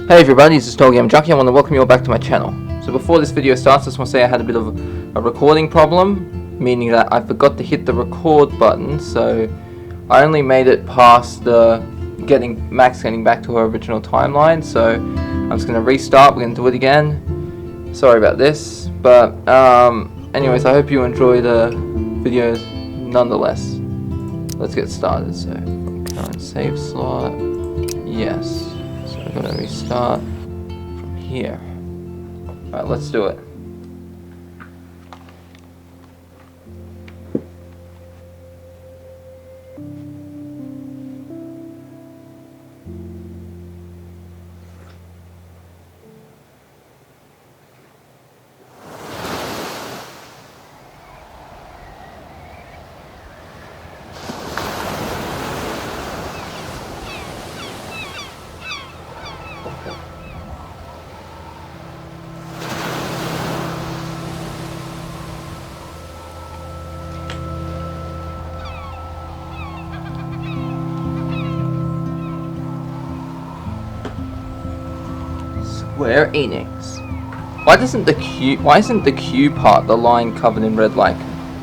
Hey everybody, this is TotalGamerJunkie. I want to welcome you all back to my channel. So before this video starts, I just want to say I had a bit of a recording problem, meaning that I forgot to hit the record button, so I only made it past the Max getting back to her original timeline, so I'm just going to restart. We're going to do it again. Sorry about this, but anyways, I hope you enjoy the videos nonetheless. Let's get started. So current save slot, yes. So I'm going to restart from here. Alright, let's do it. Square Enix. Why isn't the Q part the line covered in red like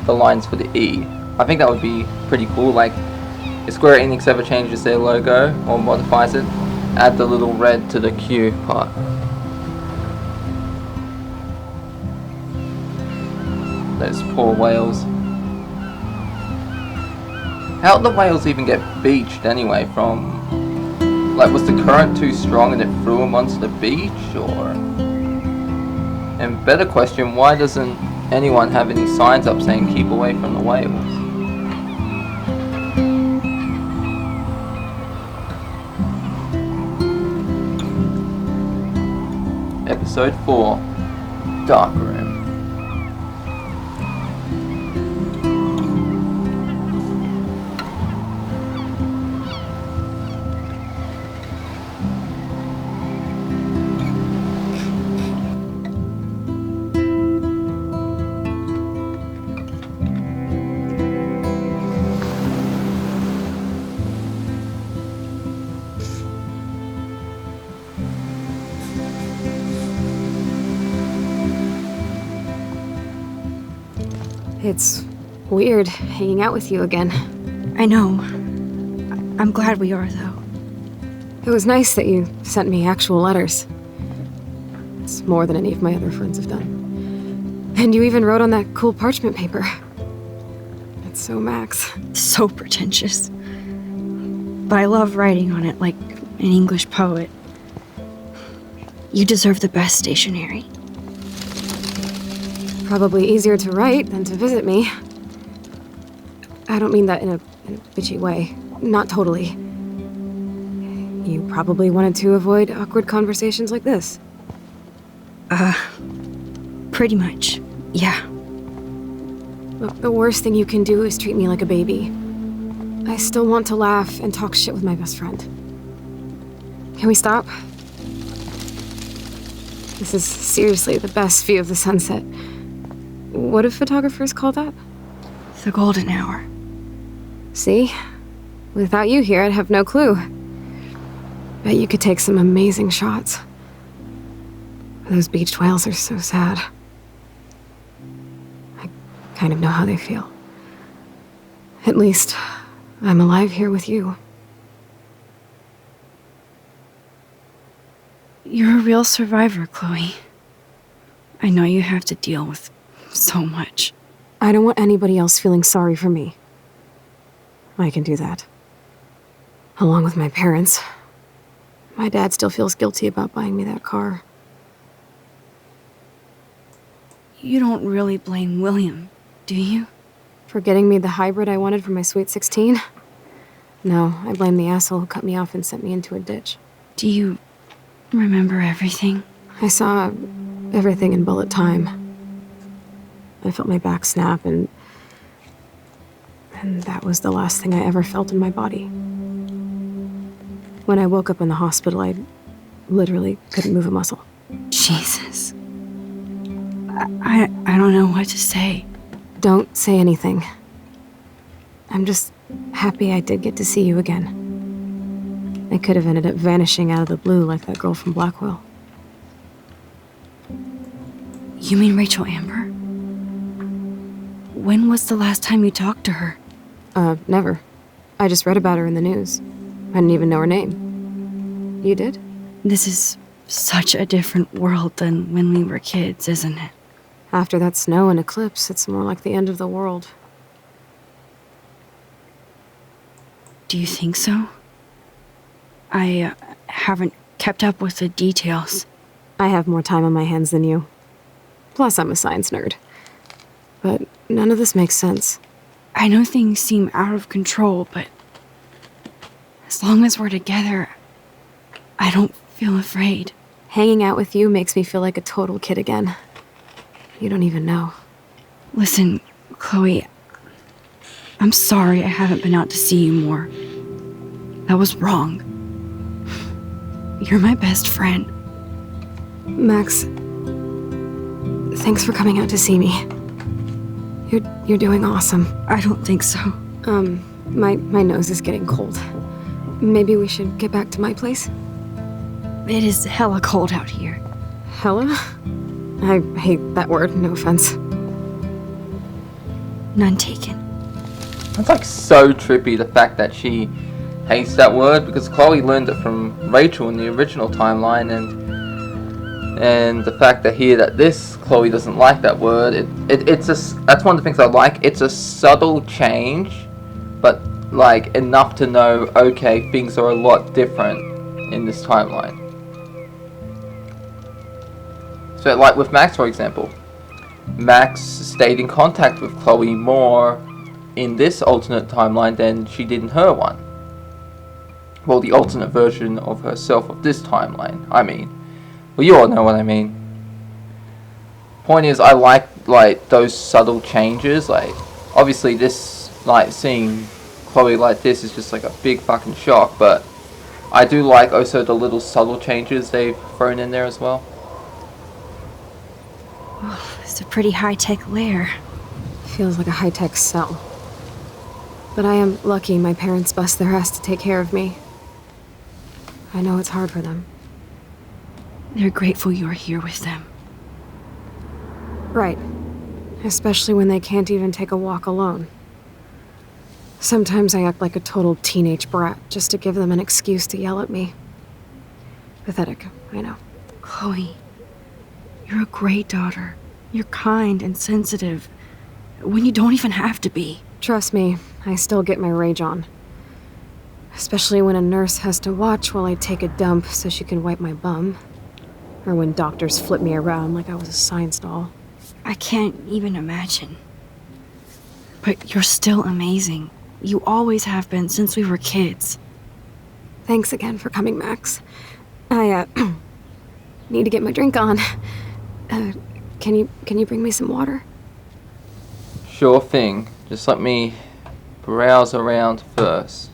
the lines for the E? I think that would be pretty cool. Like, if Square Enix ever changes their logo or modifies it, add the little red to the Q part. Those poor whales. How'd the whales even get beached anyway from... Like, was the current too strong and it threw them onto the beach, or... And better question, why doesn't anyone have any signs up saying keep away from the whales? Episode 4, Dark Room. It's weird hanging out with you again. I know. I'm glad we are, though. It was nice that you sent me actual letters. It's more than any of my other friends have done. And you even wrote on that cool parchment paper. It's so Max. So pretentious. But I love writing on it like an English poet. You deserve the best stationery. Probably easier to write than to visit me. I don't mean that in a bitchy way. Not totally. You probably wanted to avoid awkward conversations like this. Pretty much, yeah. But the worst thing you can do is treat me like a baby. I still want to laugh and talk shit with my best friend. Can we stop? This is seriously the best view of the sunset. What do photographers call that? The golden hour. See? Without you here, I'd have no clue. Bet you could take some amazing shots. Those beached whales are so sad. I kind of know how they feel. At least, I'm alive here with you. You're a real survivor, Chloe. I know you have to deal with so much. I don't want anybody else feeling sorry for me. I can do that. Along with my parents. My dad still feels guilty about buying me that car. You don't really blame William, do you? For getting me the hybrid I wanted for my Sweet 16? No, I blame the asshole who cut me off and sent me into a ditch. Do you remember everything? I saw everything in bullet time. I felt my back snap, and that was the last thing I ever felt in my body. When I woke up in the hospital, I literally couldn't move a muscle. Jesus. I don't know what to say. Don't say anything. I'm just happy I did get to see you again. I could have ended up vanishing out of the blue like that girl from Blackwell. You mean Rachel Amber? When was the last time you talked to her? Never. I just read about her in the news. I didn't even know her name. You did? This is such a different world than when we were kids, isn't it? After that snow and eclipse, it's more like the end of the world. Do you think so? I haven't kept up with the details. I have more time on my hands than you. Plus, I'm a science nerd. But none of this makes sense. I know things seem out of control, but as long as we're together, I don't feel afraid. Hanging out with you makes me feel like a total kid again. You don't even know. Listen, Chloe, I'm sorry I haven't been out to see you more. That was wrong. You're my best friend. Max, thanks for coming out to see me. You're doing awesome. I don't think so. My nose is getting cold. Maybe we should get back to my place? It is hella cold out here. Hella? I hate that word, no offense. None taken. It's like so trippy, the fact that she hates that word, because Chloe learned it from Rachel in the original timeline, and the fact that here that this Chloe doesn't like that word, it's that's one of the things I like. It's a subtle change, but like enough to know, okay, things are a lot different in this timeline. So like with Max, for example, Max stayed in contact with Chloe more in this alternate timeline than she did in her one. Well, the alternate version of herself of this timeline, I mean. Well, you all know what I mean. Point is, I like those subtle changes. Like, obviously this, like, seeing Chloe like this is just like a big fucking shock, but I do like also the little subtle changes they've thrown in there as well. Oh, it's a pretty high-tech lair. Feels like a high-tech cell. But I am lucky my parents bust their ass to take care of me. I know it's hard for them. They're grateful you're here with them. Right. Especially when they can't even take a walk alone. Sometimes I act like a total teenage brat just to give them an excuse to yell at me. Pathetic, I know. Chloe, you're a great daughter. You're kind and sensitive when you don't even have to be. Trust me, I still get my rage on. Especially when a nurse has to watch while I take a dump so she can wipe my bum. Or when doctors flip me around like I was a science doll. I can't even imagine. But you're still amazing. You always have been since we were kids. Thanks again for coming, Max. I, need to get my drink on. Can you bring me some water? Sure thing. Just let me browse around first.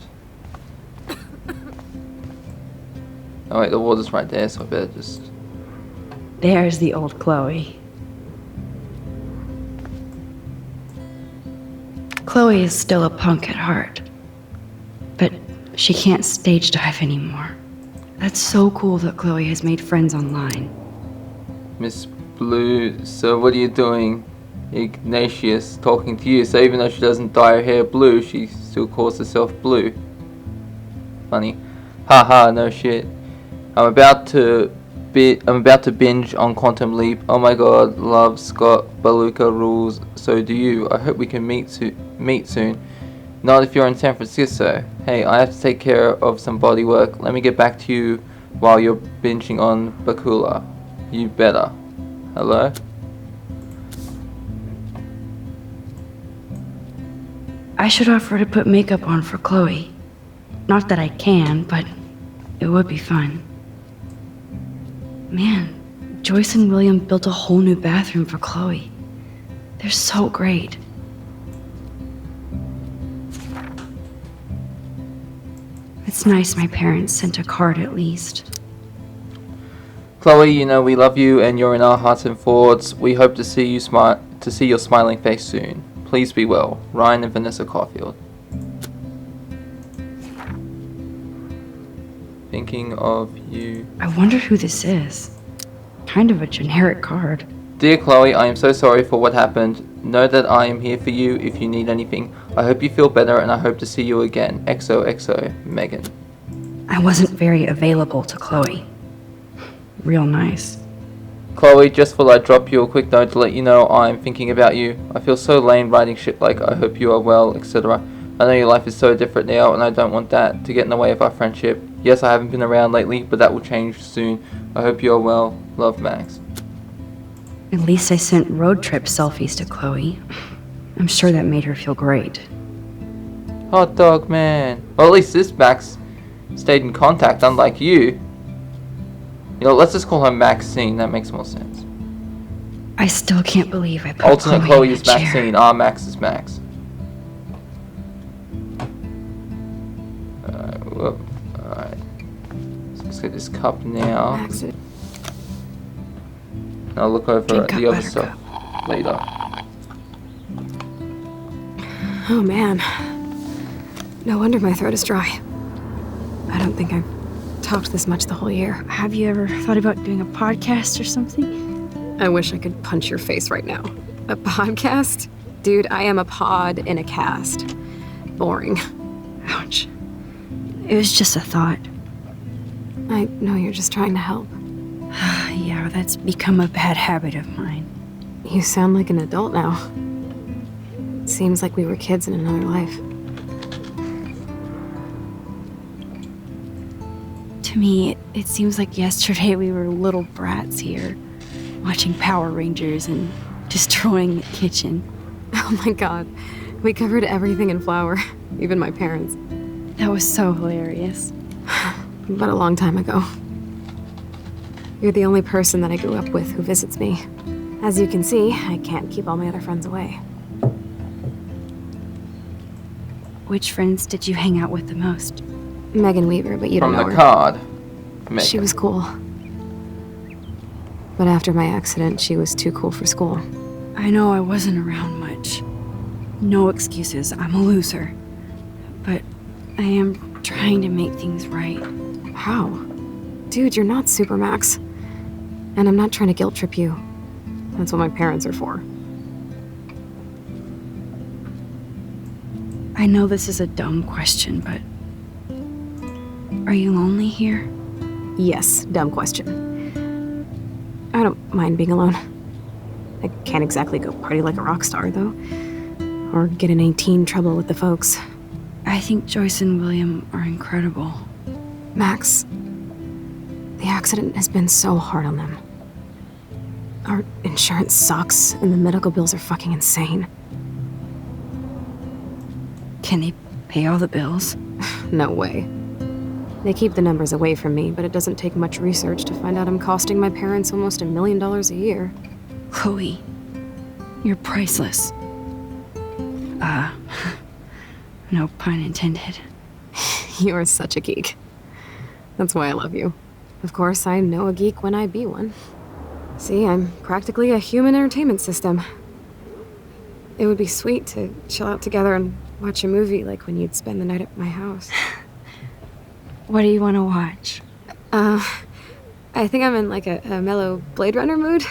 Oh wait, the water's right there, so I better just... There's the old Chloe. Chloe is still a punk at heart. But she can't stage dive anymore. That's so cool that Chloe has made friends online. Miss Blue, so what are you doing? Ignatius talking to you, so even though she doesn't dye her hair blue, she still calls herself Blue. Funny. Haha, no shit. I'm about to binge on Quantum Leap. Oh my god, love Scott Baluka rules. So do you. I hope we can meet soon. Not if you're in San Francisco. Hey, I have to take care of some body work. Let me get back to you while you're binging on Bakula. You better. Hello? I should offer to put makeup on for Chloe. Not that I can, but it would be fun. Man, Joyce and William built a whole new bathroom for Chloe. They're so great. It's nice my parents sent a card at least. Chloe, you know we love you and you're in our hearts and thoughts. We hope to see your smiling face soon. Please be well. Ryan and Vanessa Caulfield. thinking of you. I wonder who this is. Kind of a generic card. Dear Chloe, I am so sorry for what happened. Know that I am here for you if you need anything. I hope you feel better and I hope to see you again. XOXO, Megan. I wasn't very available to Chloe. Real nice. Chloe, just thought I'd drop you a quick note to let you know I'm thinking about you. I feel so lame writing shit like I hope you are well, etc. I know your life is so different now and I don't want that to get in the way of our friendship. Yes, I haven't been around lately, but that will change soon. I hope you are well. Love, Max. At least I sent road trip selfies to Chloe. I'm sure that made her feel great. Hot dog man. Well, at least this Max stayed in contact, unlike you. You know, let's just call her Maxine. That makes more sense. I still can't believe I put Alternate Chloe Chloe in is a chair. Maxine. Our Max is Max. Alright. So let's get this cup now. Max, I'll look over Pink at cup, the other buttercup. stuff later. oh man. No wonder my throat is dry. I don't think I've talked this much the whole year. Have you ever thought about doing a podcast or something? I wish I could punch your face right now. A podcast? Dude, I am a pod in a cast. Boring. Ouch. It was just a thought. I know you're just trying to help. Yeah, that's become a bad habit of mine. You sound like an adult now. It seems like we were kids in another life. To me, it seems like yesterday we were little brats here, watching Power Rangers and destroying the kitchen. Oh my god. We covered everything in flour. Even my parents. That was so hilarious. But a long time ago. You're the only person that I grew up with who visits me. As you can see, I can't keep all my other friends away. Which friends did you hang out with the most? Megan Weaver, but you From don't know the her. card. Megan. She was cool. But after my accident, she was too cool for school. I know I wasn't around much. No excuses, I'm a loser. But I am trying to make things right. How? Dude, you're not Supermax. And I'm not trying to guilt trip you. That's what my parents are for. I know this is a dumb question, but are you lonely here? Yes, dumb question. I don't mind being alone. I can't exactly go party like a rock star, though. Or get in any teen trouble with the folks. I think Joyce and William are incredible. Max, the accident has been so hard on them. Our insurance sucks, and the medical bills are fucking insane. Can they pay all the bills? No way. They keep the numbers away from me, but it doesn't take much research to find out I'm costing my parents almost $1 million a year. Chloe, you're priceless. No pun intended. You're such a geek. That's why I love you. Of course, I know a geek when I be one. See, I'm practically a human entertainment system. It would be sweet to chill out together and watch a movie like when you'd spend the night at my house. What do you want to watch? I think I'm in like a mellow Blade Runner mood.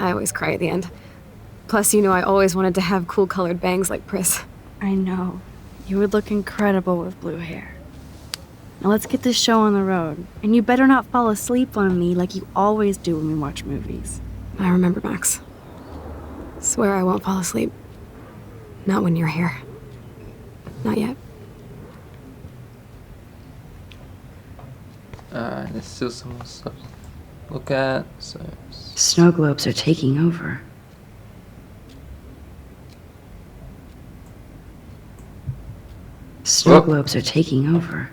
I always cry at the end. Plus, you know, I always wanted to have cool colored bangs like Pris. I know. You would look incredible with blue hair. Now let's get this show on the road. And you better not fall asleep on me like you always do when we watch movies. I remember, Max. Swear I won't fall asleep. Not when you're here. Not yet. There's still some more stuff to look at. So Snow globes are taking over. Snow Whoop. globes are taking over.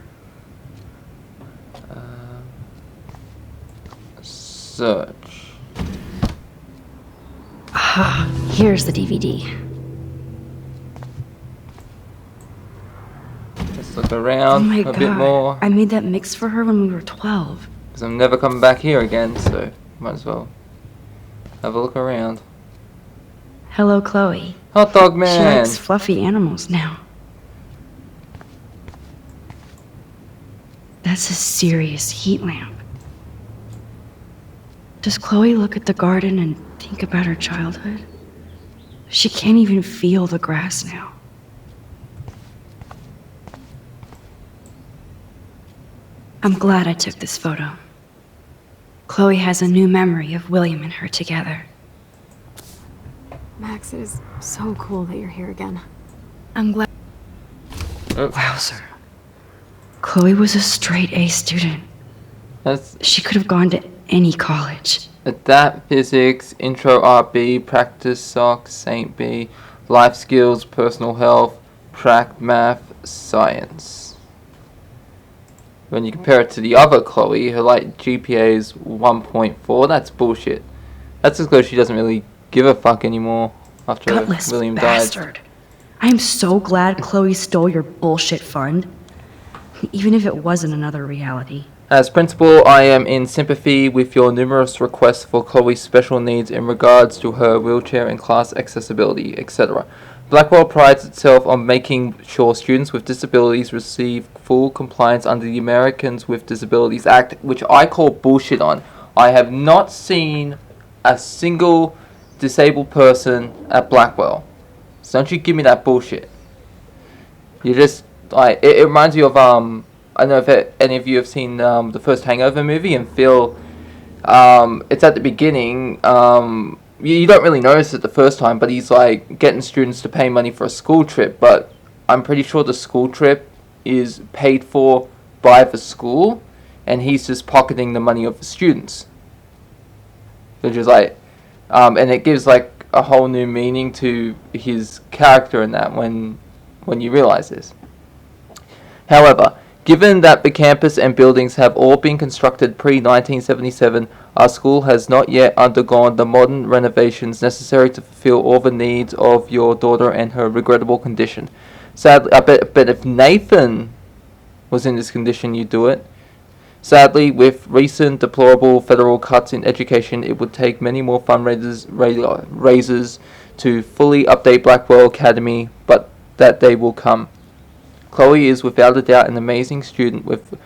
search. Ah, here's the DVD. Let's look Oh around my a god. bit more. I made that mix for her when we were 12. Because I'm never coming back here again, so might as well have a look around. Hello, Chloe. Hot dog She man! likes fluffy animals now. That's a serious heat lamp. Does Chloe look at the garden and think about her childhood? She can't even feel the grass now. I'm glad I took this photo. Chloe has a new memory of William and her together. Max, it is so cool that you're here again. I'm glad. Oh. Wowzer. Chloe was a straight A student. She could have gone to any college. Adapt Physics, Intro Art B, Practice Soc, Saint B, Life Skills, Personal Health, Prac Math, Science. When you compare it to the other Chloe, her GPA is 1.4. That's bullshit. That's just because she doesn't really give a fuck anymore after Gutless William bastard. died. I am so glad Chloe stole your bullshit fund. Even if it wasn't another reality. As principal, I am in sympathy with your numerous requests for Chloe's special needs in regards to her wheelchair and class accessibility, etc. Blackwell prides itself on making sure students with disabilities receive full compliance under the Americans with Disabilities Act, which I call bullshit on. I have not seen a single disabled person at Blackwell. So don't you give me that bullshit. You just, it reminds me of, I don't know if any of you have seen the first Hangover movie, and Phil, it's at the beginning, you don't really notice it the first time, but he's getting students to pay money for a school trip, but I'm pretty sure the school trip is paid for by the school, and he's just pocketing the money of the students. Which is and it gives a whole new meaning to his character in that when you realize this. However, given that the campus and buildings have all been constructed pre-1977, our school has not yet undergone the modern renovations necessary to fulfill all the needs of your daughter and her regrettable condition. Sadly, I bet if Nathan was in this condition, you'd do it. Sadly, with recent deplorable federal cuts in education, it would take many more fundraisers to fully update Blackwell Academy, but that day will come. Chloe is without a doubt an amazing student with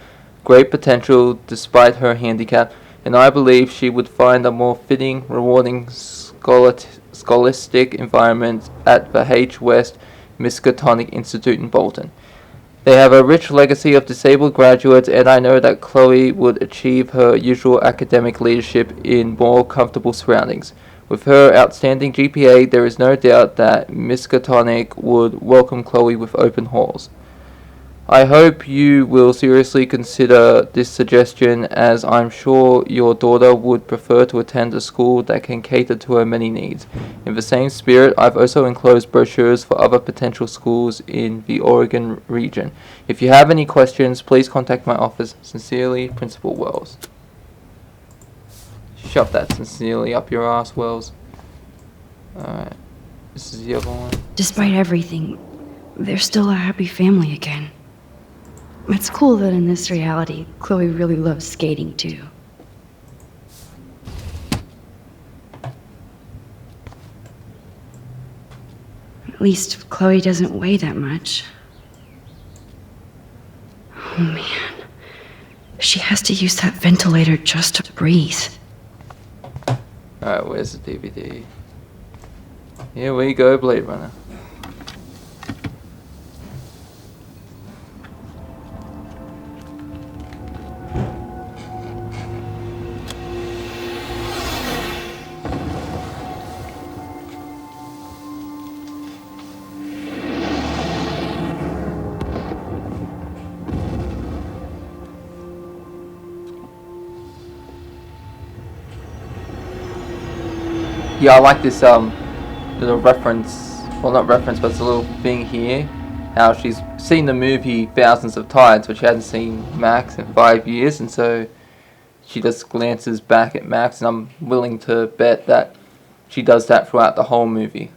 great potential despite her handicap, and I believe she would find a more fitting, rewarding scholastic environment at the H. West Miskatonic Institute in Bolton. They have a rich legacy of disabled graduates, and I know that Chloe would achieve her usual academic leadership in more comfortable surroundings. With her outstanding GPA, there is no doubt that Miskatonic would welcome Chloe with open halls. I hope you will seriously consider this suggestion, as I'm sure your daughter would prefer to attend a school that can cater to her many needs. In the same spirit, I've also enclosed brochures for other potential schools in the Oregon region. If you have any questions, please contact my office. Sincerely, Principal Wells. Shove that sincerely up your ass, Wells. Alright, this is the other one. Despite everything, they're still a happy family again. It's cool that in this reality, Chloe really loves skating too. At least Chloe doesn't weigh that much. Oh man. She has to use that ventilator just to breathe. Alright, where's the DVD? Here we go, Blade Runner. Yeah, I like this little reference, well not reference, but it's a little thing here, how she's seen the movie thousands of times, but she hadn't seen Max in 5 years, and so she just glances back at Max, and I'm willing to bet that she does that throughout the whole movie.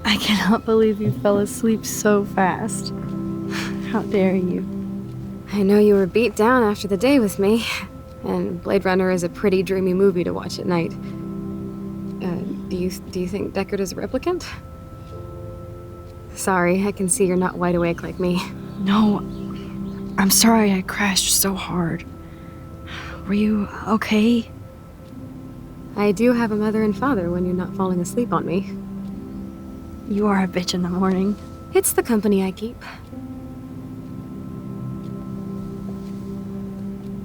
I cannot believe you fell asleep so fast. How dare you? I know you were beat down after the day with me, and Blade Runner is a pretty dreamy movie to watch at night. Do you think Deckard is a replicant? Sorry, I can see you're not wide awake like me. No, I'm sorry I crashed so hard. Were you okay? I do have a mother and father when you're not falling asleep on me. You are a bitch in the morning. It's the company I keep.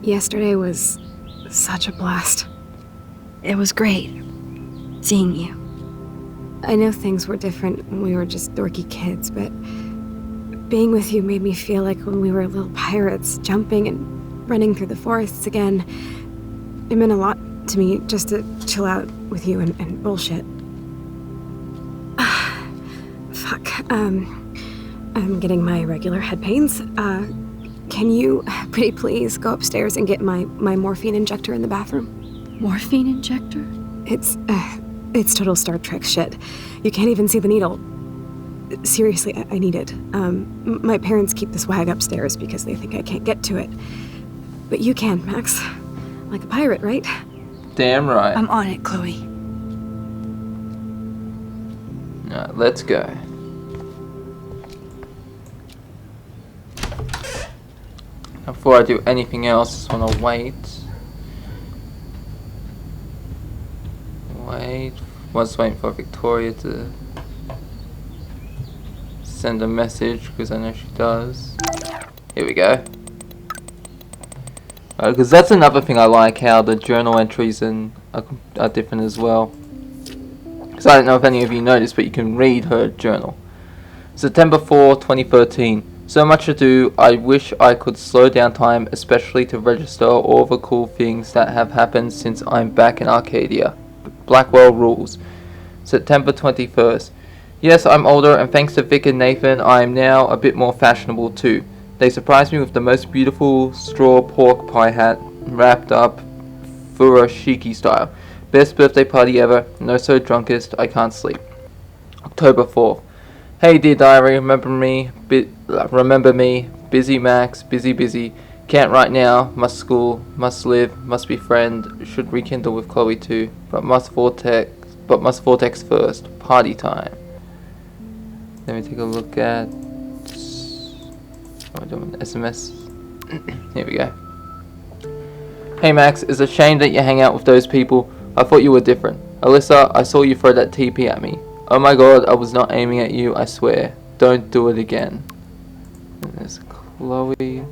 Yesterday was such a blast. It was great seeing you. I know things were different when we were just dorky kids, but being with you made me feel like when we were little pirates, jumping and running through the forests again. It meant a lot to me just to chill out with you and bullshit. Fuck. I'm getting my regular head pains. Can you, pretty please, go upstairs and get my morphine injector in the bathroom? Morphine injector? It's total Star Trek shit. You can't even see the needle. Seriously, I need it. My parents keep the swag upstairs because they think I can't get to it. But you can, Max. Like a pirate, right? Damn right. I'm on it, Chloe. Alright, let's go. Before I do anything else, I just want to wait. Was waiting for Victoria to send a message because I know she does. Here we go. Because that's another thing I like, how the journal entries are different as well. Because I don't know if any of you noticed, but you can read her journal. September 4, 2013. So much to do. I wish I could slow down time, especially to register all the cool things that have happened since I'm back in Arcadia. Blackwell rules. September 21st. Yes, I'm older, and thanks to Vic and Nathan, I am now a bit more fashionable too. They surprised me with the most beautiful straw pork pie hat, wrapped up furoshiki style. Best birthday party ever. No so drunkest, I can't sleep. October 4th. Hey dear diary, remember me? Busy Max, busy. Can't right now, must school, must live, must be friend, should rekindle with Chloe too, but must vortex first, party time. Let me take a look at, what am I doing, SMS, here we go. Hey Max, it's a shame that you hang out with those people, I thought you were different. Alyssa, I saw you throw that TP at me. Oh my god, I was not aiming at you, I swear. Don't do it again. And there's Chloe.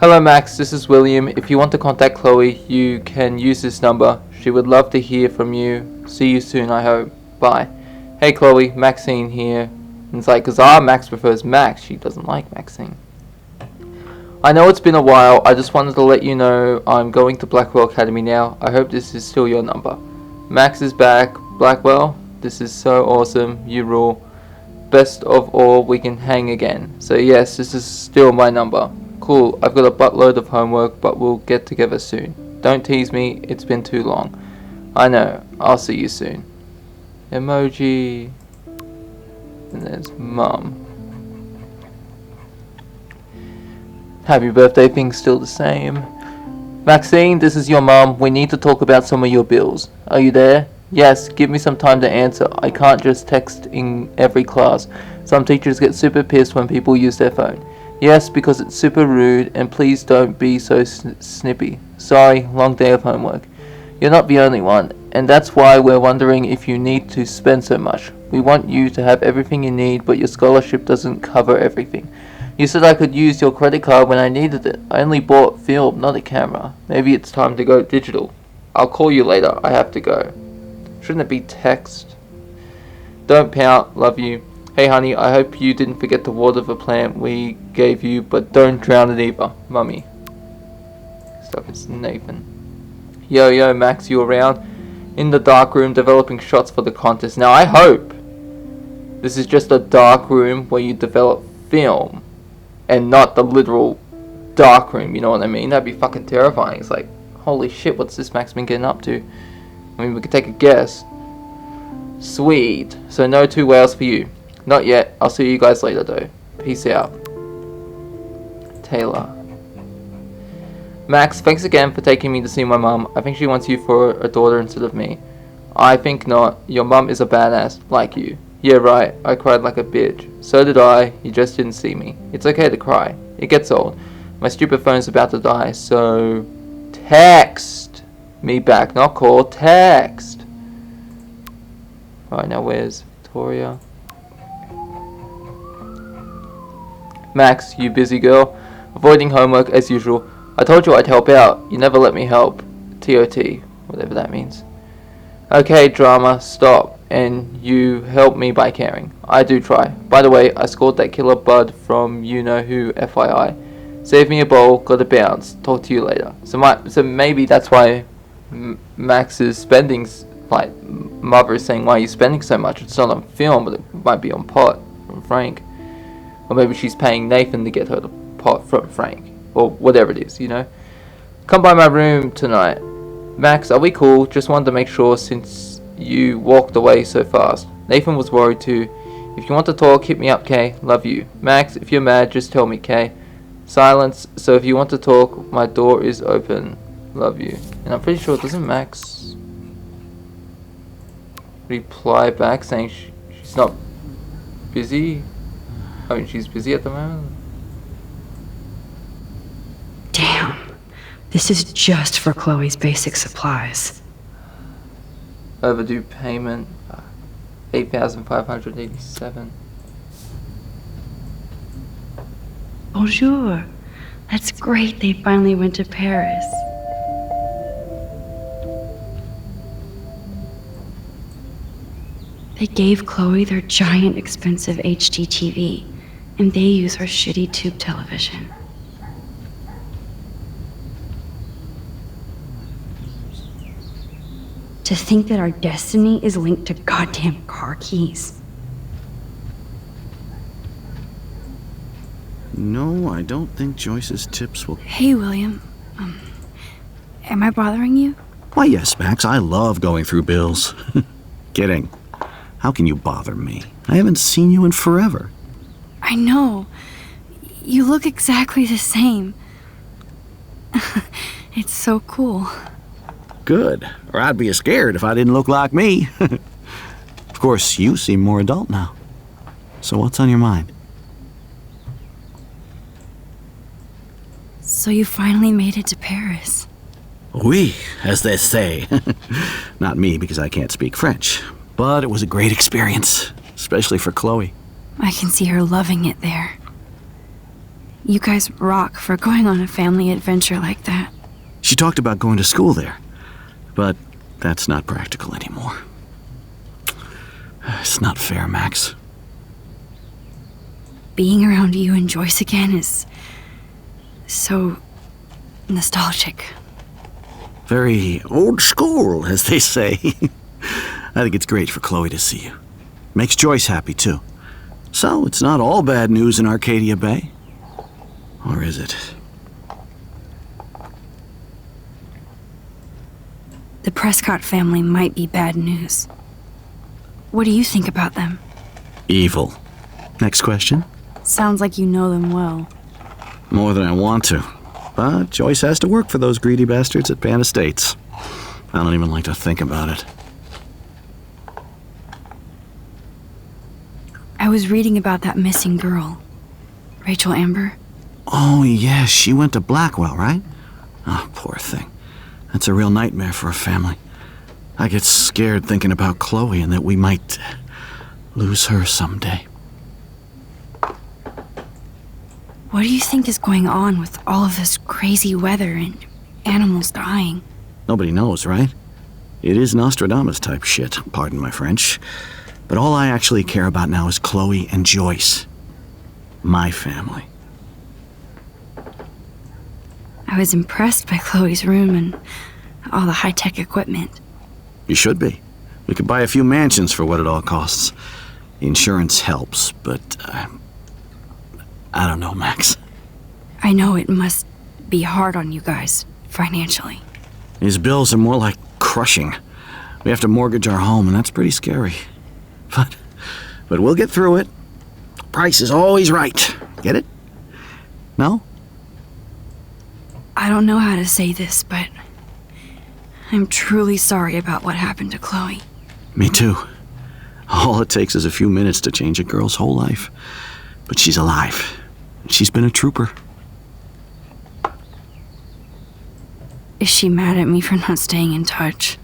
Hello Max, this is William. If you want to contact Chloe, you can use this number. She would love to hear from you. See you soon, I hope. Bye. Hey Chloe, Maxine here. And it's like, cause Max prefers Max. She doesn't like Maxine. I know it's been a while. I just wanted to let you know I'm going to Blackwell Academy now. I hope this is still your number. Max is back. Blackwell, this is so awesome. You rule. Best of all, we can hang again. So yes, this is still my number. Cool, I've got a buttload of homework, but we'll get together soon. Don't tease me, it's been too long. I know, I'll see you soon. Emoji. And there's Mum. Happy birthday, thing's still the same. Maxine, this is your mum. We need to talk about some of your bills. Are you there? Yes, give me some time to answer. I can't just text in every class. Some teachers get super pissed when people use their phone. Yes, because it's super rude, and please don't be so snippy. Sorry, long day of homework. You're not the only one, and that's why we're wondering if you need to spend so much. We want you to have everything you need, but your scholarship doesn't cover everything. You said I could use your credit card when I needed it. I only bought film, not a camera. Maybe it's time to go digital. I'll call you later. I have to go. Shouldn't it be text? Don't pout. Love you. Hey honey, I hope you didn't forget to water the plant we gave you, but don't drown it either. Mummy. Stuff is Nathan. Yo, Max, you around? In the dark room developing shots for the contest. Now I hope this is just a dark room where you develop film and not the literal dark room, you know what I mean? That'd be fucking terrifying. It's like, holy shit, what's this Max been getting up to? I mean, we could take a guess. Sweet. So no 2 whales for you. Not yet. I'll see you guys later though. Peace out. Taylor. Max, thanks again for taking me to see my mum. I think she wants you for a daughter instead of me. I think not. Your mum is a badass, like you. Yeah, right. I cried like a bitch. So did I. You just didn't see me. It's okay to cry. It gets old. My stupid phone's about to die, so... Text me back. Not call. Text. Right, now where's Victoria? Max, you busy girl? Avoiding homework as usual. I told you I'd help out. You never let me help. TOT. Whatever that means. Okay, drama. Stop. And you help me by caring. I do try. By the way, I scored that killer bud from you-know-who, FYI. Save me a bowl. Gotta bounce. Talk to you later. So maybe that's why Max is spending... Like, mother is saying, why are you spending so much? It's not on film, but it might be on pot from Frank. Or maybe she's paying Nathan to get her the pot from Frank. Or whatever it is, you know. Come by my room tonight. Max, are we cool? Just wanted to make sure since you walked away so fast. Nathan was worried too. If you want to talk, hit me up, Kay. Love you. Max, if you're mad, just tell me, Kay. Silence. So if you want to talk, my door is open. Love you. And I'm pretty sure, doesn't Max reply back saying she's not busy? I mean, she's busy at the moment. Damn. This is just for Chloe's basic supplies. Overdue payment, 8,587. Bonjour. That's great they finally went to Paris. They gave Chloe their giant expensive HD TV, and they use her shitty tube television. To think that our destiny is linked to goddamn car keys. No, I don't think Joyce's tips will... Hey, William. Am I bothering you? Why, yes, Max, I love going through bills. Kidding. How can you bother me? I haven't seen you in forever. I know. You look exactly the same. It's so cool. Good. Or I'd be scared if I didn't look like me. Of course, you seem more adult now. So what's on your mind? So you finally made it to Paris. Oui, as they say. Not me, because I can't speak French. But it was a great experience, especially for Chloe. I can see her loving it there. You guys rock for going on a family adventure like that. She talked about going to school there, but that's not practical anymore. It's not fair, Max. Being around you and Joyce again is so nostalgic. Very old school, as they say. I think it's great for Chloe to see you. Makes Joyce happy, too. So, it's not all bad news in Arcadia Bay. Or is it? The Prescott family might be bad news. What do you think about them? Evil. Next question? Sounds like you know them well. More than I want to. But Joyce has to work for those greedy bastards at Pan Estates. I don't even like to think about it. I was reading about that missing girl. Rachel Amber. Oh, yeah, she went to Blackwell, right? Oh, poor thing. That's a real nightmare for a family. I get scared thinking about Chloe and that we might lose her someday. What do you think is going on with all of this crazy weather and animals dying? Nobody knows, right? It is Nostradamus type shit, pardon my French. But all I actually care about now is Chloe and Joyce. My family. I was impressed by Chloe's room and all the high-tech equipment. You should be. We could buy a few mansions for what it all costs. Insurance helps, but I don't know, Max. I know it must be hard on you guys, financially. These bills are more like crushing. We have to mortgage our home, and that's pretty scary. But we'll get through it. Price is always right. Get it? No? I don't know how to say this, but I'm truly sorry about what happened to Chloe. Me too. All it takes is a few minutes to change a girl's whole life. But she's alive. She's been a trooper. Is she mad at me for not staying in touch?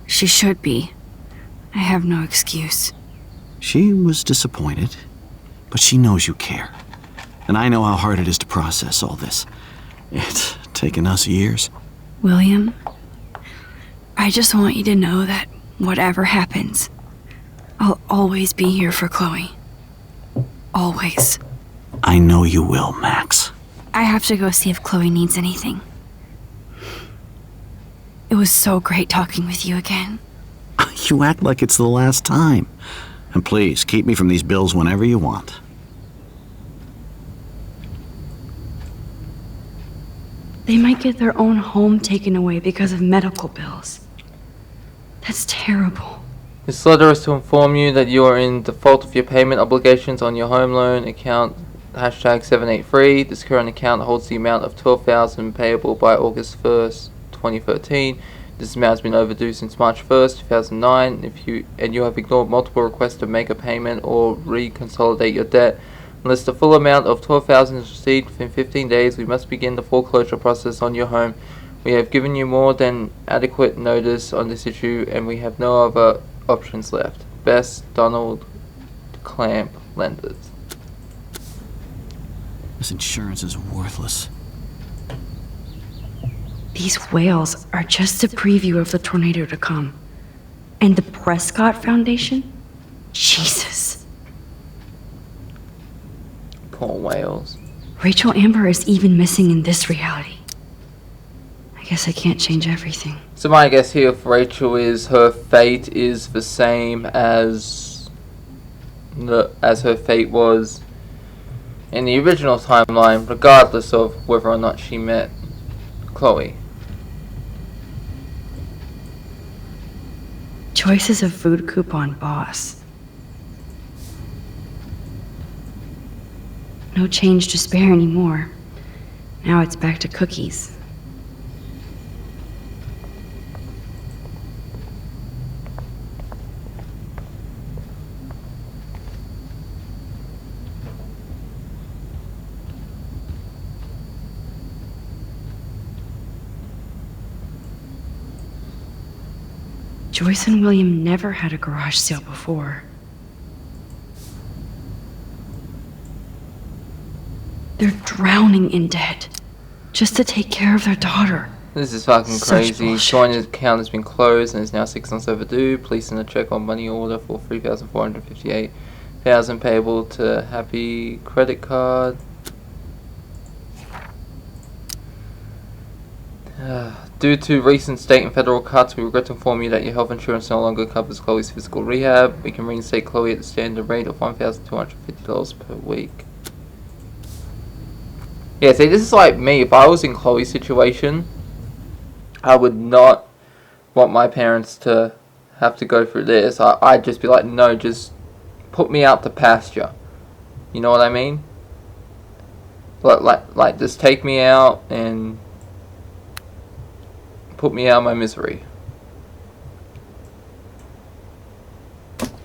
She should be. I have no excuse. She was disappointed, but she knows you care. And I know how hard it is to process all this. It's taken us years. William, I just want you to know that whatever happens, I'll always be here for Chloe. Always. I know you will, Max. I have to go see if Chloe needs anything. It was so great talking with you again. You act like it's the last time. And please, keep me from these bills whenever you want. They might get their own home taken away because of medical bills. That's terrible. This letter is to inform you that you are in default of your payment obligations on your home loan account #783. This current account holds the amount of $12,000 payable by August 1st, 2013. This amount has been overdue since March 1st, 2009. And you have ignored multiple requests to make a payment or reconsolidate your debt. Unless the full amount of $12,000 is received within 15 days, we must begin the foreclosure process on your home. We have given you more than adequate notice on this issue, and we have no other options left. Best, Donald Clamp, Lenders. This insurance is worthless. These whales are just a preview of the tornado to come. And the Prescott Foundation? Jesus. Poor whales. Rachel Amber is even missing in this reality. I guess I can't change everything. So my guess here for Rachel is her fate is the same as her fate was in the original timeline, regardless of whether or not she met Chloe. Joyce is a food coupon boss. No change to spare anymore. Now it's back to cookies. Joyce and William never had a garage sale before. They're drowning in debt just to take care of their daughter. This is fucking Such crazy. bullshit. Joint account has been closed and is now 6 months overdue. Please send a check on money order for $3,458,000 payable to Happy Credit Card. Due to recent state and federal cuts, we regret to inform you that your health insurance no longer covers Chloe's physical rehab. We can reinstate Chloe at the standard rate of $1,250 per week. Yeah, see, this is like me. If I was in Chloe's situation, I would not want my parents to have to go through this. I'd just be like, no, just put me out to pasture. You know what I mean? Like just take me out and put me out of my misery.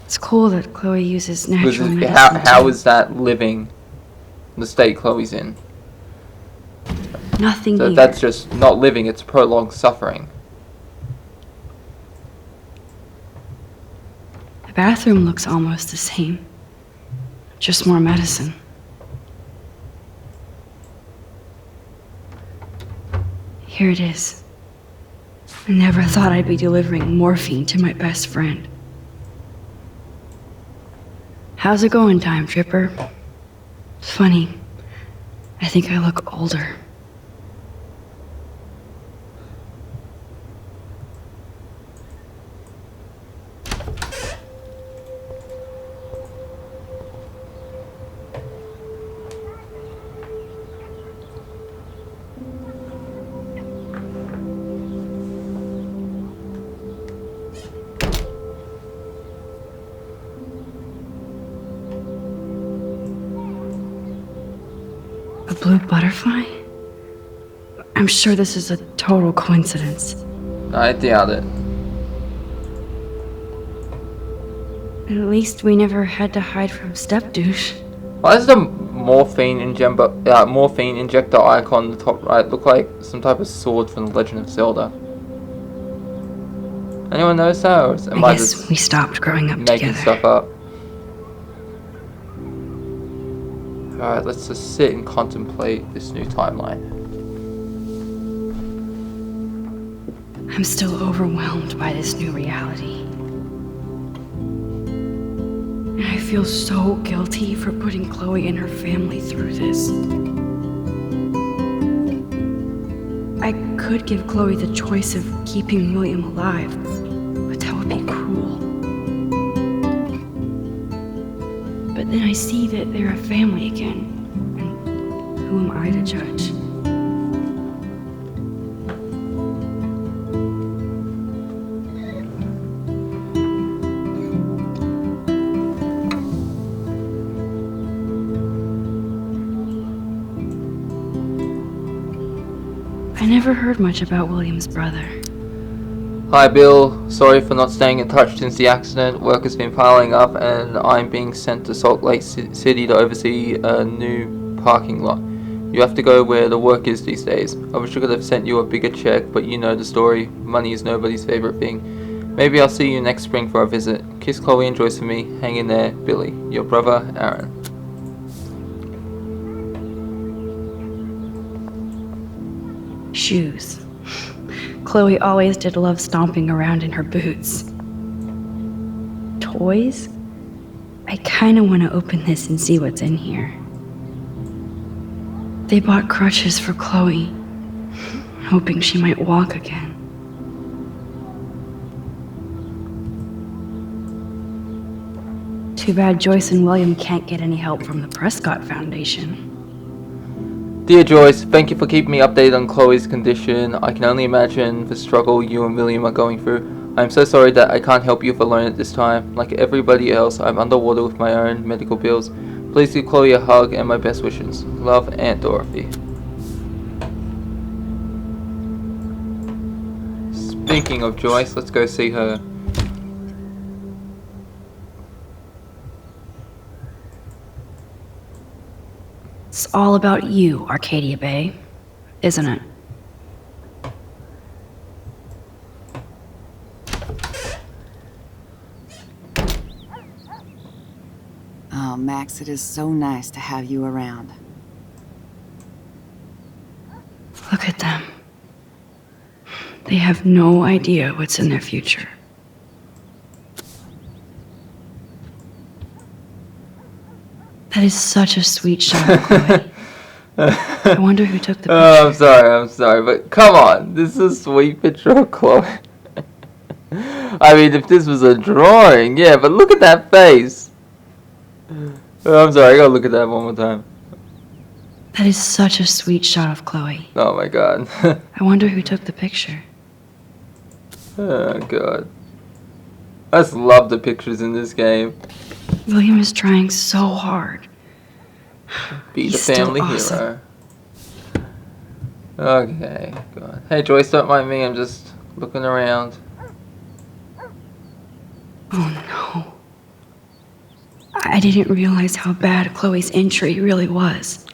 It's cool that Chloe uses natural medicine. How is that living the state Chloe's in? Nothing So here. that's just not living, it's prolonged suffering. The bathroom looks almost the same. Just more medicine. Here it is. I never thought I'd be delivering morphine to my best friend. How's it going, Time Tripper? It's funny. I think I look older. A blue butterfly? I'm sure this is a total coincidence. I doubt it. At least we never had to hide from Step-douche. Why does the morphine injector icon on the top right look like some type of sword from The Legend of Zelda? Anyone notice that? Or am I I guess just we stopped growing up making together. stuff up? Alright, let's just sit and contemplate this new timeline. I'm still overwhelmed by this new reality. And I feel so guilty for putting Chloe and her family through this. I could give Chloe the choice of keeping William alive, but that would be cruel. But then I see that they're a family again, and who am I to judge? I never heard much about William's brother. Hi Bill, sorry for not staying in touch since the accident. Work has been piling up and I'm being sent to Salt Lake City to oversee a new parking lot. You have to go where the work is these days. I wish I could have sent you a bigger check, but you know the story. Money is nobody's favorite thing. Maybe I'll see you next spring for a visit. Kiss Chloe and Joyce for me. Hang in there, Billy. Your brother, Aaron. Shoes. Chloe always did love stomping around in her boots. Toys? I kinda wanna open this and see what's in here. They bought crutches for Chloe, hoping she might walk again. Too bad Joyce and William can't get any help from the Prescott Foundation. Dear Joyce, thank you for keeping me updated on Chloe's condition. I can only imagine the struggle you and William are going through. I am so sorry that I can't help you alone at this time. Like everybody else, I'm underwater with my own medical bills. Please give Chloe a hug and my best wishes. Love, Aunt Dorothy. Speaking of Joyce, let's go see her. It's all about you, Arcadia Bay, isn't it? Oh, Max, it is so nice to have you around. Look at them. They have no idea what's in their future. That is such a sweet shot of Chloe. I wonder who took the picture. Oh, I'm sorry, but come on. This is a sweet picture of Chloe. I mean, if this was a drawing, yeah, but look at that face. Oh, I'm sorry, I gotta look at that one more time. That is such a sweet shot of Chloe. Oh my god. I wonder who took the picture. Oh god. I just love the pictures in this game. William is trying so hard. Be the He's still family awesome. hero. Okay, God. Hey Joyce, don't mind me, I'm just looking around. Oh no. I didn't realize how bad Chloe's injury really was.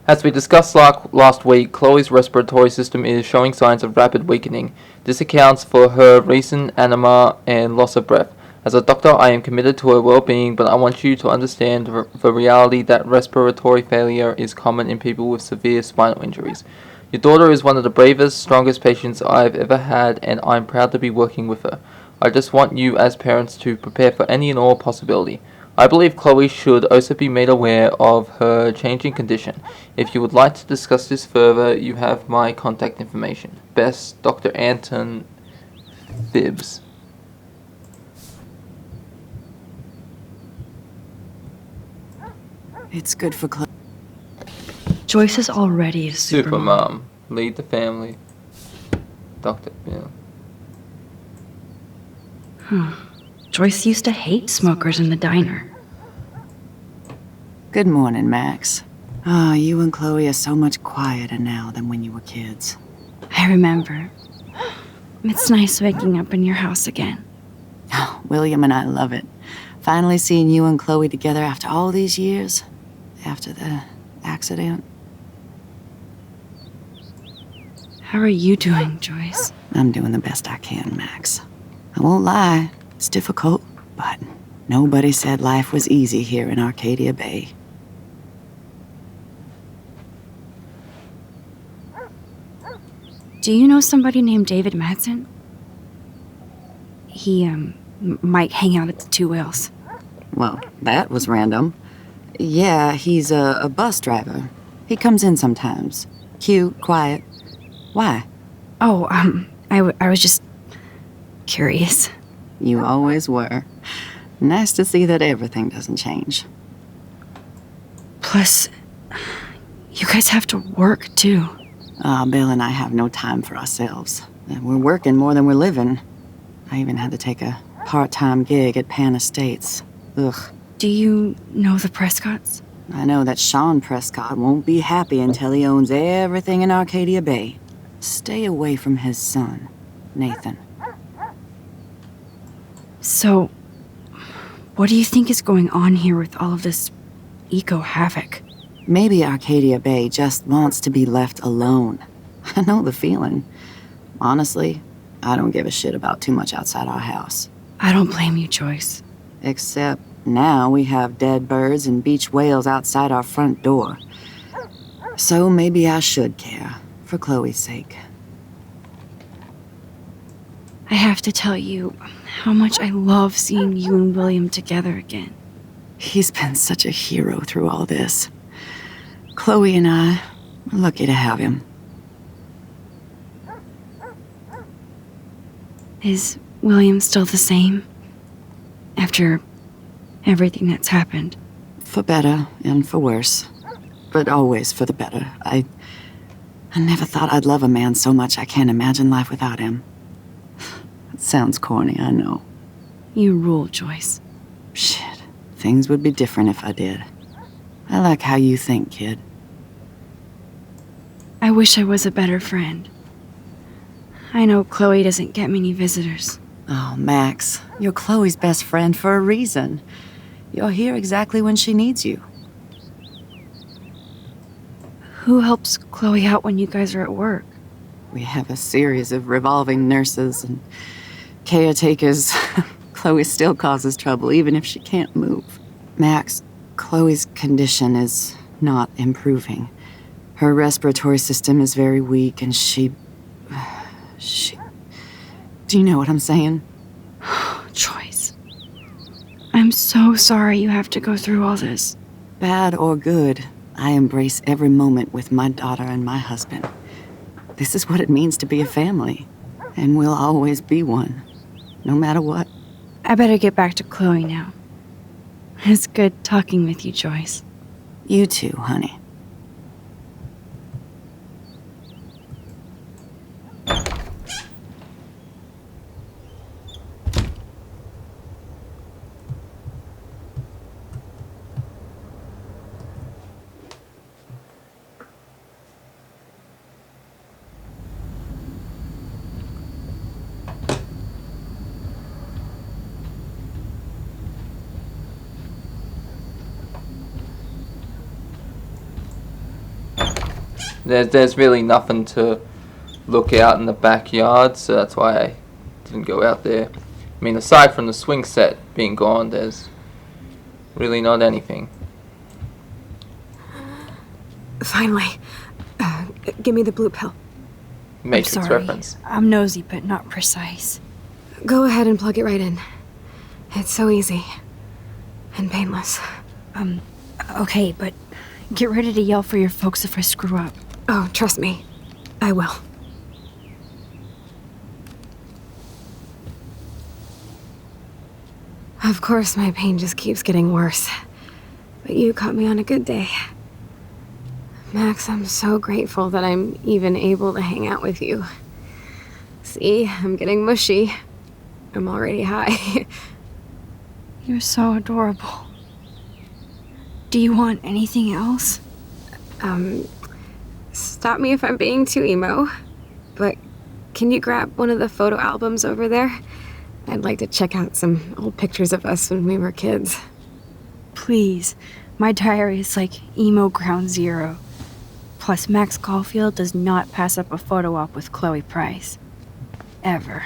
As we discussed last week, Chloe's respiratory system is showing signs of rapid weakening. This accounts for her recent anemia and loss of breath. As a doctor, I am committed to her well-being, but I want you to understand the reality that respiratory failure is common in people with severe spinal injuries. Your daughter is one of the bravest, strongest patients I've ever had, and I'm proud to be working with her. I just want you as parents to prepare for any and all possibility. I believe Chloe should also be made aware of her changing condition. If you would like to discuss this further, you have my contact information. Best, Dr. Anton Phibbs. It's good for Chloe. Joyce is already a supermom. Supermom. Lead the family. Dr. Bill. Joyce used to hate smokers in the diner. Good morning, Max. Oh, you and Chloe are so much quieter now than when you were kids. I remember. It's nice waking up in your house again. Oh, William and I love it. Finally seeing you and Chloe together after all these years. After the accident. How are you doing, Joyce? I'm doing the best I can, Max. I won't lie, it's difficult, but nobody said life was easy here in Arcadia Bay. Do you know somebody named David Madsen? He, might hang out at the Two Whales. Well, that was random. Yeah, he's a bus driver. He comes in sometimes. Cute, quiet. Why? Oh, I was just curious. You always were. Nice to see that everything doesn't change. Plus, you guys have to work, too. Bill and I have no time for ourselves. We're working more than we're living. I even had to take a part-time gig at Pan Estates. Ugh. Do you know the Prescotts? I know that Sean Prescott won't be happy until he owns everything in Arcadia Bay. Stay away from his son, Nathan. So, what do you think is going on here with all of this eco-havoc? Maybe Arcadia Bay just wants to be left alone. I know the feeling. Honestly, I don't give a shit about too much outside our house. I don't blame you, Joyce. Except now we have dead birds and beach whales outside our front door. So maybe I should care, for Chloe's sake. I have to tell you how much I love seeing you and William together again. He's been such a hero through all this. Chloe and I are lucky to have him. Is William still the same? After everything that's happened? For better and for worse. But always for the better. I never thought I'd love a man so much I can't imagine life without him. It sounds corny, I know. You rule, Joyce. Shit. Things would be different if I did. I like how you think, kid. I wish I was a better friend. I know Chloe doesn't get many visitors. Oh, Max, you're Chloe's best friend for a reason. You're here exactly when she needs you. Who helps Chloe out when you guys are at work? We have a series of revolving nurses and caretakers. Chloe still causes trouble, even if she can't move. Max, Chloe's condition is not improving. Her respiratory system is very weak, and she... Do you know what I'm saying? Joyce. I'm so sorry you have to go through all this. Bad or good, I embrace every moment with my daughter and my husband. This is what it means to be a family, and we'll always be one, no matter what. I better get back to Chloe now. It's good talking with you, Joyce. You too, honey. There's really nothing to look out in the backyard, so that's why I didn't go out there. I mean, aside from the swing set being gone, there's really not anything. Finally. Give me the blue pill. Matrix I'm sorry. reference. I'm nosy, but not precise. Go ahead and plug it right in. It's so easy. And painless. Okay, but get ready to yell for your folks if I screw up. Oh, trust me. I will. Of course, my pain just keeps getting worse. But you caught me on a good day. Max, I'm so grateful that I'm even able to hang out with you. See, I'm getting mushy. I'm already high. You're so adorable. Do you want anything else? Stop me if I'm being too emo, but can you grab one of the photo albums over there? I'd like to check out some old pictures of us when we were kids. Please. My diary is like emo ground zero. Plus, Max Caulfield does not pass up a photo op with Chloe Price. Ever.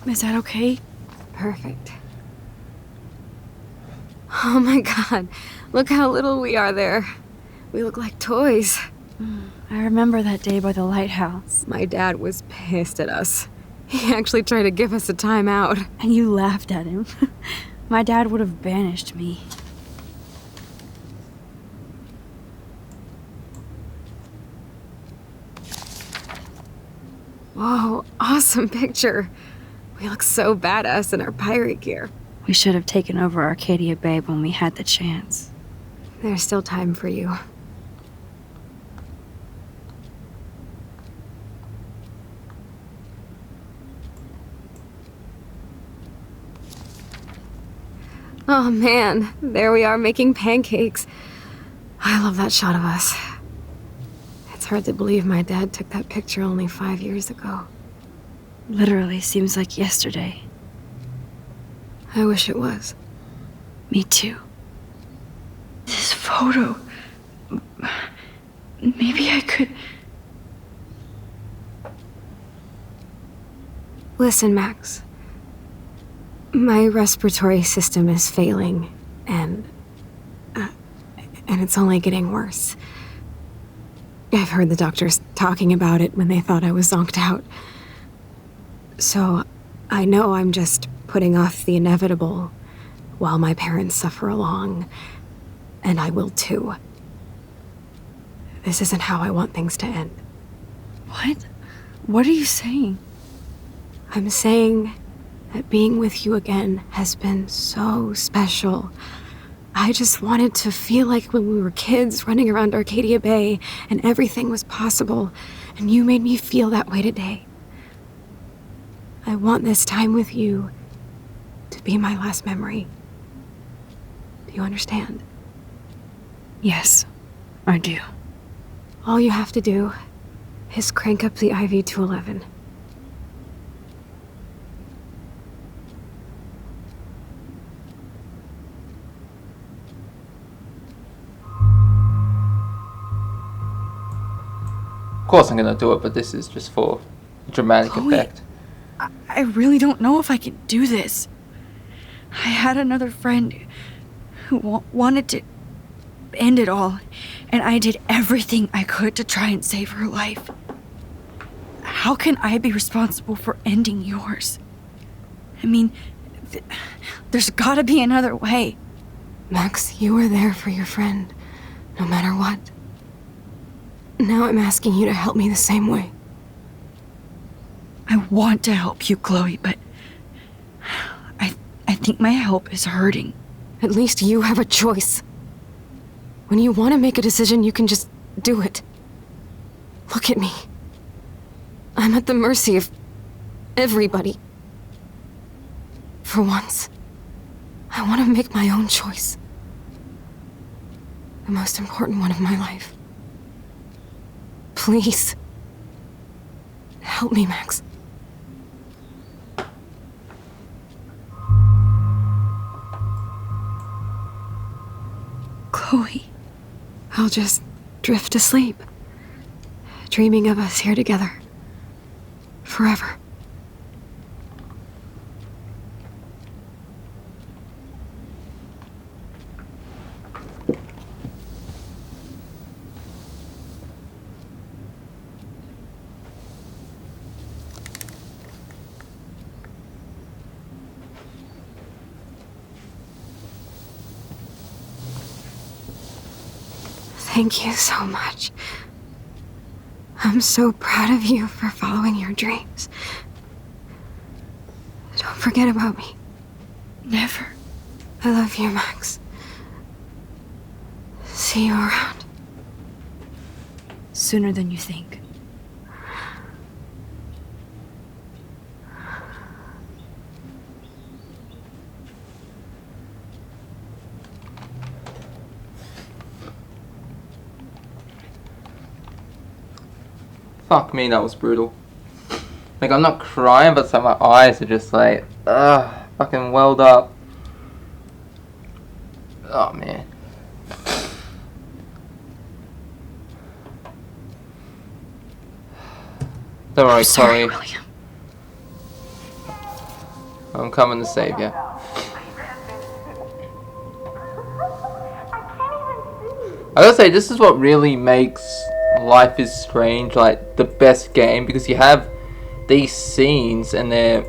Is that okay? Perfect. Oh my god, look how little we are there. We look like toys. I remember that day by the lighthouse. My dad was pissed at us. He actually tried to give us a timeout. And you laughed at him. My dad would have banished me. Whoa, awesome picture. We look so badass in our pirate gear. We should have taken over Arcadia Bay when we had the chance. There's still time for you. Oh man, there we are making pancakes. I love that shot of us. It's hard to believe my dad took that picture only 5 years ago. Literally seems like yesterday. I wish it was. Me too. This photo... Maybe I could... Listen, Max. My respiratory system is failing, and it's only getting worse. I've heard the doctors talking about it when they thought I was zonked out. So, I know I'm just putting off the inevitable while my parents suffer along, and I will too. This isn't how I want things to end. What? What are you saying? I'm saying that being with you again has been so special. I just wanted to feel like when we were kids running around Arcadia Bay and everything was possible, and you made me feel that way today. I want this time with you to be my last memory. Do you understand? Yes, I do. All you have to do is crank up the IV to 11. Of course I'm gonna do it, but this is just for dramatic Chloe. effect. I really don't know if I can do this. I had another friend who wanted to end it all, and I did everything I could to try and save her life. How can I be responsible for ending yours? I mean, there's gotta be another way. Max, you were there for your friend, no matter what. Now I'm asking you to help me the same way. I want to help you, Chloe, but I think my help is hurting. At least you have a choice. When you want to make a decision, you can just do it. Look at me. I'm at the mercy of everybody. For once, I want to make my own choice. The most important one of my life. Please. Help me, Max. Chloe. I'll just drift to sleep, dreaming of us here together. Forever. Thank you so much. I'm so proud of you for following your dreams. Don't forget about me. Never. I love you, Max. See you around. Sooner than you think. Fuck me, that was brutal. Like, I'm not crying, but some of my eyes are just like, ugh, fucking welled up. Oh, man. Don't worry, Sorry, Chloe. William. I'm coming to save you. I gotta say, this is what really makes Life is Strange like the best game, because you have these scenes and they're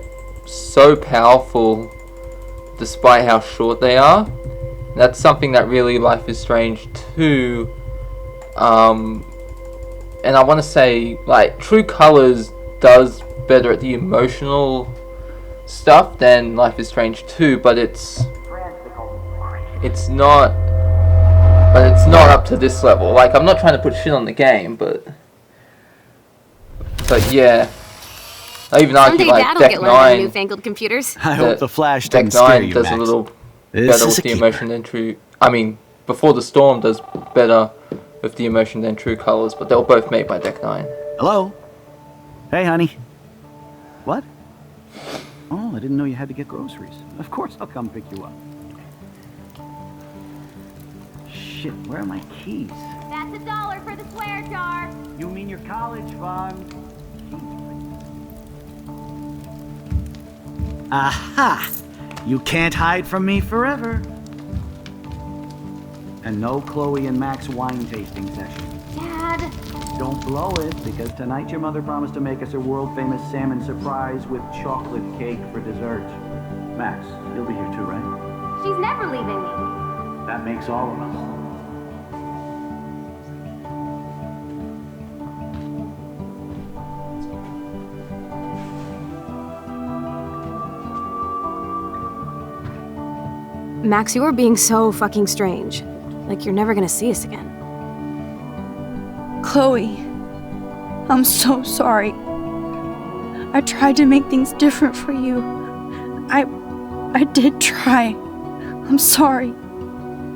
so powerful despite how short they are. That's something that really Life is Strange 2, and I want to say, like, True Colors does better at the emotional stuff than Life is Strange 2, but it's not up to this level. Like, I'm not trying to put shit on the game, but yeah. I even argue, Someday like, Dad'll Deck get one of them 9, newfangled computers. I hope the flash Deck didn't scare 9 you, does a Max. little This better is with a the keeper. emotion than True. I mean, Before the Storm does better with the emotion than True Colors, but they were both made by Deck 9. Hello? Hey, honey. What? Oh, I didn't know you had to get groceries. Of course I'll come pick you up. Shit, where are my keys? That's $1 for the swear jar. You mean your college fund? Aha! You can't hide from me forever. And no Chloe and Max wine tasting session. Dad. Don't blow it, because tonight your mother promised to make us a world-famous salmon surprise with chocolate cake for dessert. Max, you'll be here too, right? She's never leaving me. That makes all of us. Max, you are being so fucking strange. Like you're never gonna see us again. Chloe, I'm so sorry. I tried to make things different for you. I did try. I'm sorry.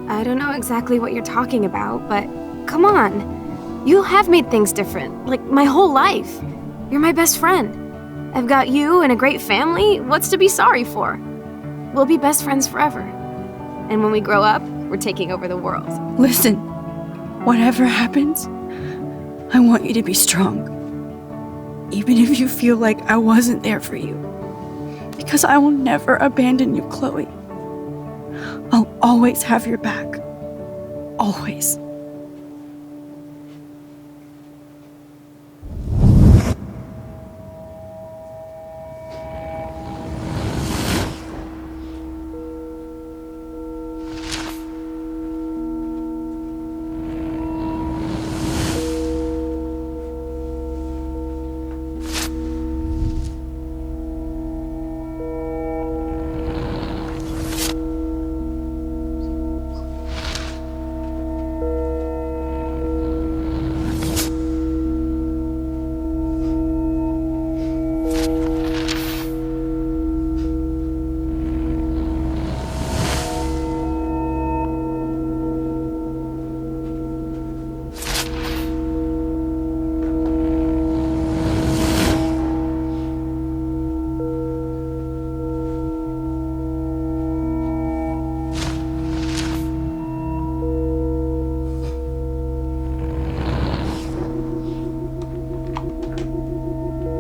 I don't know exactly what you're talking about, but come on. You have made things different, like my whole life. You're my best friend. I've got you and a great family. What's to be sorry for? We'll be best friends forever. And when we grow up, we're taking over the world. Listen, whatever happens, I want you to be strong. Even if you feel like I wasn't there for you. Because I will never abandon you, Chloe. I'll always have your back. Always.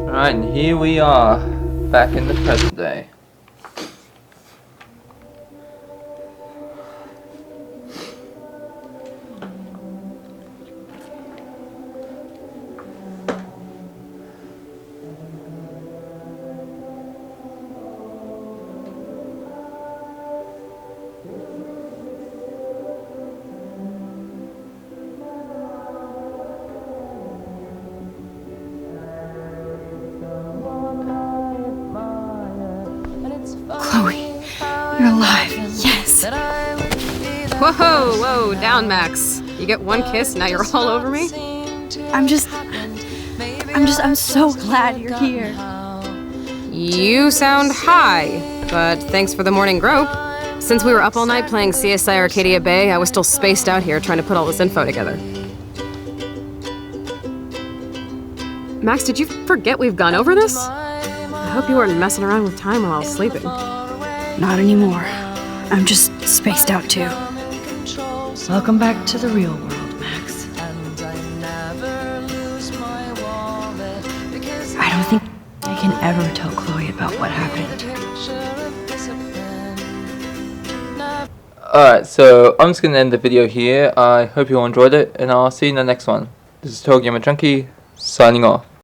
Alright, and here we are, back in the present day. We're alive. Yes. Whoa, down, Max. You get one kiss, now you're all over me? I'm so glad you're here. You sound high, but thanks for the morning grope. Since we were up all night playing CSI Arcadia Bay, I was still spaced out here trying to put all this info together. Max, did you forget we've gone over this? I hope you weren't messing around with time while I was sleeping. Not anymore. I'm just spaced out too. Welcome back to the real world, Max. I don't think I can ever tell Chloe about what happened. Alright, so I'm just going to end the video here. I hope you all enjoyed it, and I'll see you in the next one. This is TotalGamerJunkie, signing off.